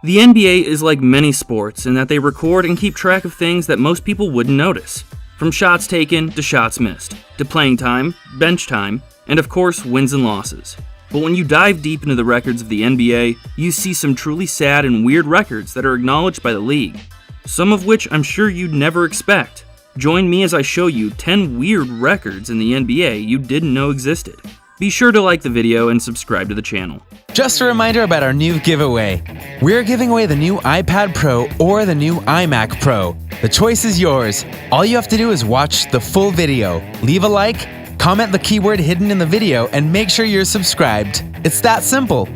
The NBA is like many sports in that they record and keep track of things that most people wouldn't notice. From shots taken to shots missed, to playing time, bench time, and of course wins and losses. But when you dive deep into the records of the NBA, you see some truly sad and weird records that are acknowledged by the league. Some of which I'm sure you'd never expect. Join me as I show you 10 weird records in the NBA you didn't know existed. Be sure to like the video and subscribe to the channel. Just a reminder about our new giveaway. We're giving away the new iPad Pro or the new iMac Pro. The choice is yours. All you have to do is watch the full video, leave a like, comment the keyword hidden in the video, and make sure you're subscribed. It's that simple.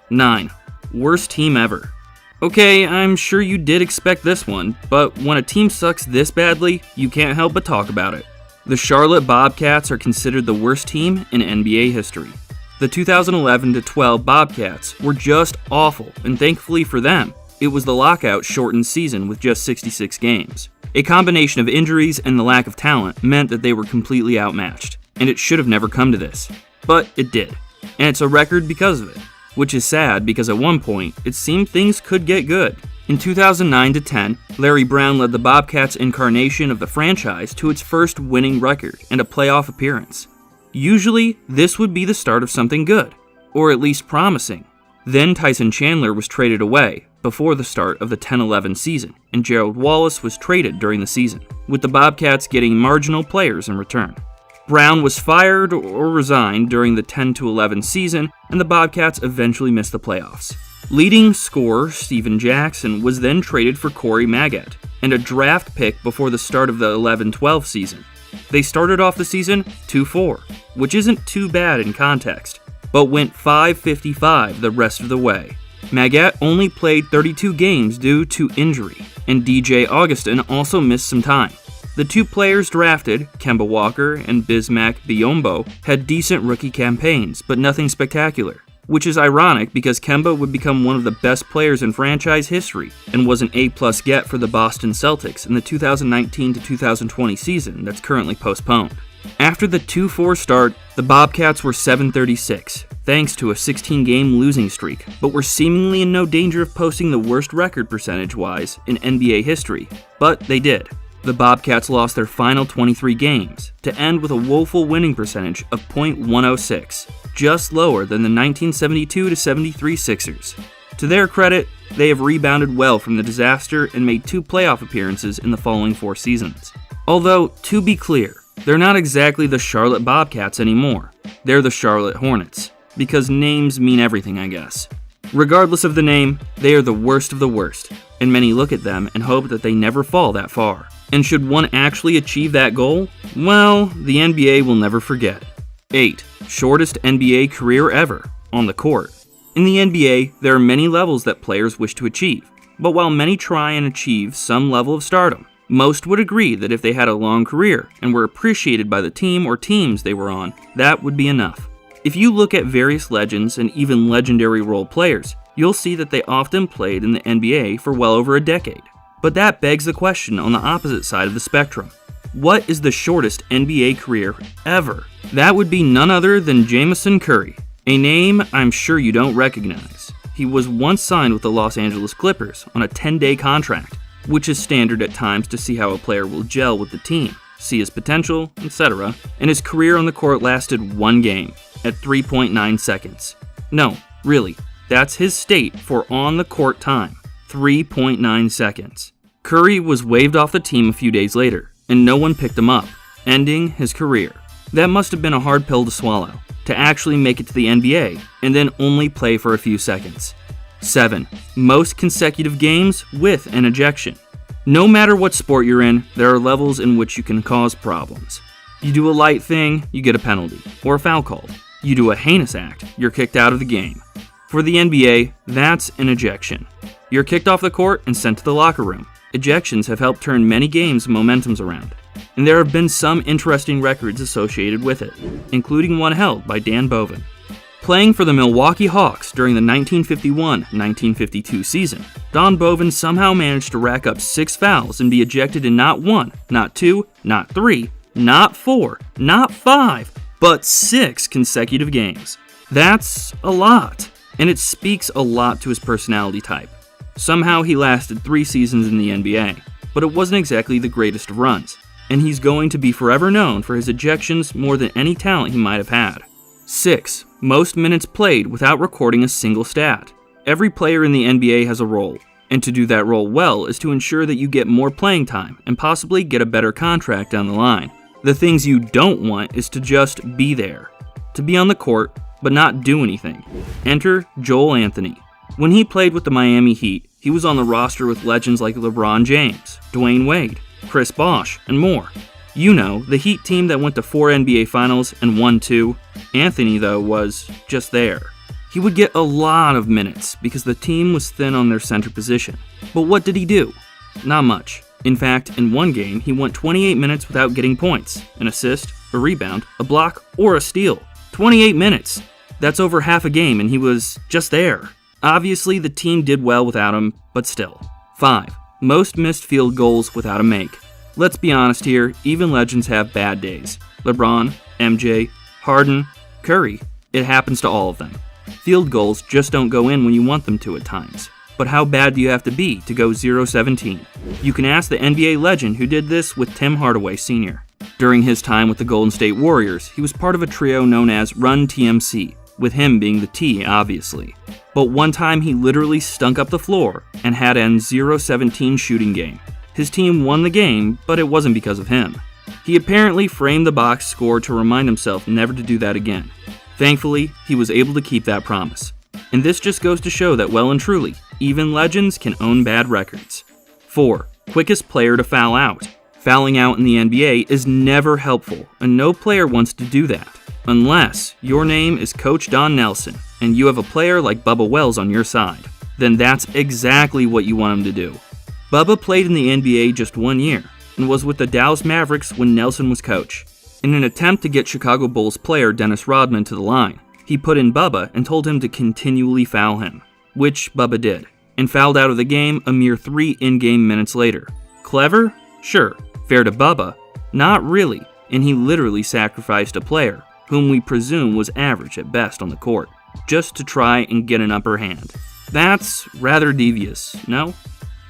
9. Worst team ever. Okay, I'm sure you did expect this one, but when a team sucks this badly, you can't help but talk about it. The Charlotte Bobcats are considered the worst team in NBA history. The 2011-12 Bobcats were just awful, and thankfully for them, it was the lockout-shortened season with just 66 games. A combination of injuries and the lack of talent meant that they were completely outmatched, and it should have never come to this. But it did, and it's a record because of it, which is sad because at one point, it seemed things could get good. In 2009-10, Larry Brown led the Bobcats' incarnation of the franchise to its first winning record and a playoff appearance. Usually, this would be the start of something good, or at least promising. Then Tyson Chandler was traded away before the start of the 10-11 season, and Gerald Wallace was traded during the season, with the Bobcats getting marginal players in return. Brown was fired or resigned during the 10-11 season, and the Bobcats eventually missed the playoffs. Leading scorer Steven Jackson was then traded for Corey Maggette, and a draft pick before the start of the 11-12 season. They started off the season 2-4, which isn't too bad in context, but went 5-55 the rest of the way. Maggette only played 32 games due to injury, and DJ Augustin also missed some time. The two players drafted, Kemba Walker and Bismack Biyombo, had decent rookie campaigns, but nothing spectacular, which is ironic because Kemba would become one of the best players in franchise history and was an A+ get for the Boston Celtics in the 2019-2020 season that's currently postponed. After the 2-4 start, the Bobcats were 7-36, thanks to a 16-game losing streak, but were seemingly in no danger of posting the worst record percentage-wise in NBA history, but they did. The Bobcats lost their final 23 games, to end with a woeful winning percentage of .106, just lower than the 1972-73 Sixers. To their credit, they have rebounded well from the disaster and made 2 playoff appearances in the following 4 seasons. Although, to be clear, they're not exactly the Charlotte Bobcats anymore. They're the Charlotte Hornets, because names mean everything, I guess. Regardless of the name, they are the worst of the worst, and many look at them and hope that they never fall that far. And should one actually achieve that goal? Well, the NBA will never forget. 8. Shortest NBA career ever, on the court. In the NBA, there are many levels that players wish to achieve, but while many try and achieve some level of stardom, most would agree that if they had a long career and were appreciated by the team or teams they were on, that would be enough. If you look at various legends and even legendary role players, you'll see that they often played in the NBA for well over a decade. But that begs the question on the opposite side of the spectrum. What is the shortest NBA career ever? That would be none other than Jameson Curry, a name I'm sure you don't recognize. He was once signed with the Los Angeles Clippers on a 10-day contract, which is standard at times to see how a player will gel with the team, see his potential, etc., and his career on the court lasted 1 game, at 3.9 seconds. No, really, that's his state for on-the-court time, 3.9 seconds. Curry was waived off the team a few days later, and no one picked him up, ending his career. That must have been a hard pill to swallow, to actually make it to the NBA, and then only play for a few seconds. 7. Most consecutive games with an ejection. No matter what sport you're in, there are levels in which you can cause problems. You do a light thing, you get a penalty, or a foul called. You do a heinous act, you're kicked out of the game. For the NBA, that's an ejection. You're kicked off the court and sent to the locker room. Ejections have helped turn many games' momentums around, and there have been some interesting records associated with it, including one held by Dan Bovin. Playing for the Milwaukee Hawks during the 1951-1952 season, Don Bovin somehow managed to rack up 6 fouls and be ejected in not 1, not 2, not 3, not 4, not 5, but 6 consecutive games. That's a lot, and it speaks a lot to his personality type. Somehow he lasted 3 seasons in the NBA, but it wasn't exactly the greatest of runs, and he's going to be forever known for his ejections more than any talent he might have had. 6. Most minutes played without recording a single stat. Every player in the NBA has a role, and to do that role well is to ensure that you get more playing time and possibly get a better contract down the line. The things you don't want is to just be there, to be on the court, but not do anything. Enter Joel Anthony. When he played with the Miami Heat, he was on the roster with legends like LeBron James, Dwayne Wade, Chris Bosh, and more. You know, the Heat team that went to 4 NBA Finals and won 2. Anthony, though, was just there. He would get a lot of minutes because the team was thin on their center position. But what did he do? Not much. In fact, in one game, he went 28 minutes without getting points, an assist, a rebound, a block, or a steal. 28 minutes! That's over half a game, and he was just there. Obviously, the team did well without him, but still. 5. Most missed field goals without a make. Let's be honest here, even legends have bad days. LeBron, MJ, Harden, Curry, it happens to all of them. Field goals just don't go in when you want them to at times. But how bad do you have to be to go 0-17? You can ask the NBA legend who did this with Tim Hardaway Sr. During his time with the Golden State Warriors, he was part of a trio known as Run TMC, with him being the T, obviously. But one time he literally stunk up the floor and had an 0-17 shooting game. His team won the game, but it wasn't because of him. He apparently framed the box score to remind himself never to do that again. Thankfully, he was able to keep that promise. And this just goes to show that well and truly, even legends can own bad records. 4. Quickest player to foul out. Fouling out in the NBA is never helpful, and no player wants to do that. Unless your name is Coach Don Nelson, and you have a player like Bubba Wells on your side. Then that's exactly what you want him to do. Bubba played in the NBA just 1 year, and was with the Dallas Mavericks when Nelson was coach. In an attempt to get Chicago Bulls player Dennis Rodman to the line, he put in Bubba and told him to continually foul him, which Bubba did, and fouled out of the game a mere 3 in-game minutes later. Clever? Sure. Fair to Bubba? Not really, and he literally sacrificed a player, whom we presume was average at best on the court, just to try and get an upper hand. That's rather devious, no?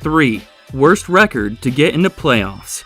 3. Worst record to get into playoffs.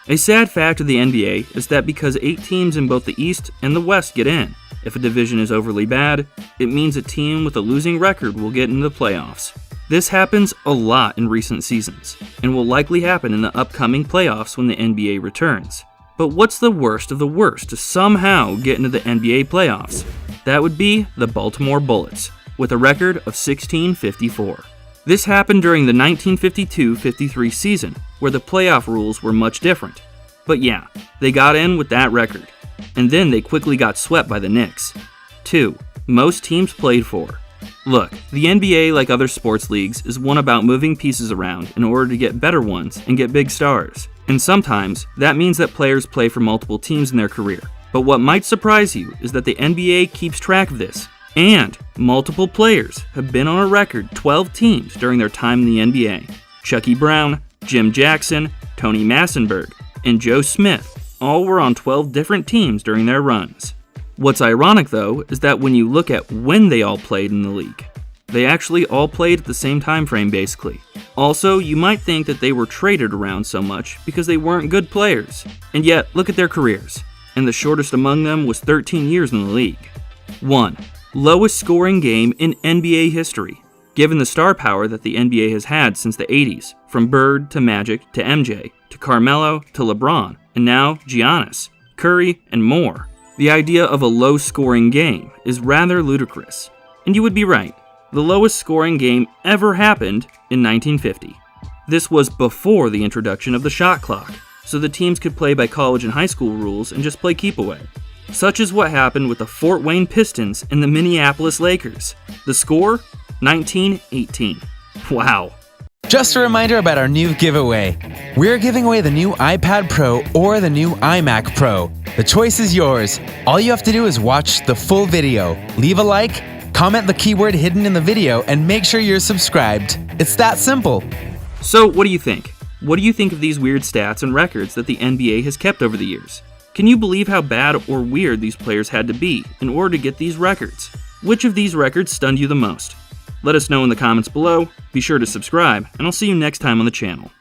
A sad fact of the NBA is that because 8 teams in both the East and the West get in, if a division is overly bad, it means a team with a losing record will get into the playoffs. This happens a lot in recent seasons, and will likely happen in the upcoming playoffs when the NBA returns. But what's the worst of the worst to somehow get into the NBA playoffs? That would be the Baltimore Bullets, with a record of 16-54. This happened during the 1952-53 season, where the playoff rules were much different. But yeah, they got in with that record, and then they quickly got swept by the Knicks. 2. Most teams played for. Look, the NBA, like other sports leagues, is one about moving pieces around in order to get better ones and get big stars. And sometimes, that means that players play for multiple teams in their career. But what might surprise you is that the NBA keeps track of this. And multiple players have been on a record 12 teams during their time in the NBA. Chucky Brown, Jim Jackson, Tony Massenberg, and Joe Smith all were on 12 different teams during their runs. What's ironic though is that when you look at when they all played in the league, they actually all played at the same time frame basically. Also, you might think that they were traded around so much because they weren't good players. And yet, look at their careers. And the shortest among them was 13 years in the league. 1. Lowest scoring game in NBA history. Given the star power that the NBA has had since the 80s, from Bird to Magic to MJ to Carmelo to LeBron, and now Giannis, Curry, and more, the idea of a low-scoring game is rather ludicrous. And you would be right. The lowest scoring game ever happened in 1950. This was before the introduction of the shot clock, so the teams could play by college and high school rules and just play keep away. Such is what happened with the Fort Wayne Pistons and the Minneapolis Lakers. The score? 19-18. Wow. Just a reminder about our new giveaway. We're giving away the new iPad Pro or the new iMac Pro. The choice is yours. All you have to do is watch the full video, leave a like, comment the keyword hidden in the video, and make sure you're subscribed. It's that simple. So what do you think? What do you think of these weird stats and records that the NBA has kept over the years? Can you believe how bad or weird these players had to be in order to get these records? Which of these records stunned you the most? Let us know in the comments below, be sure to subscribe, and I'll see you next time on the channel.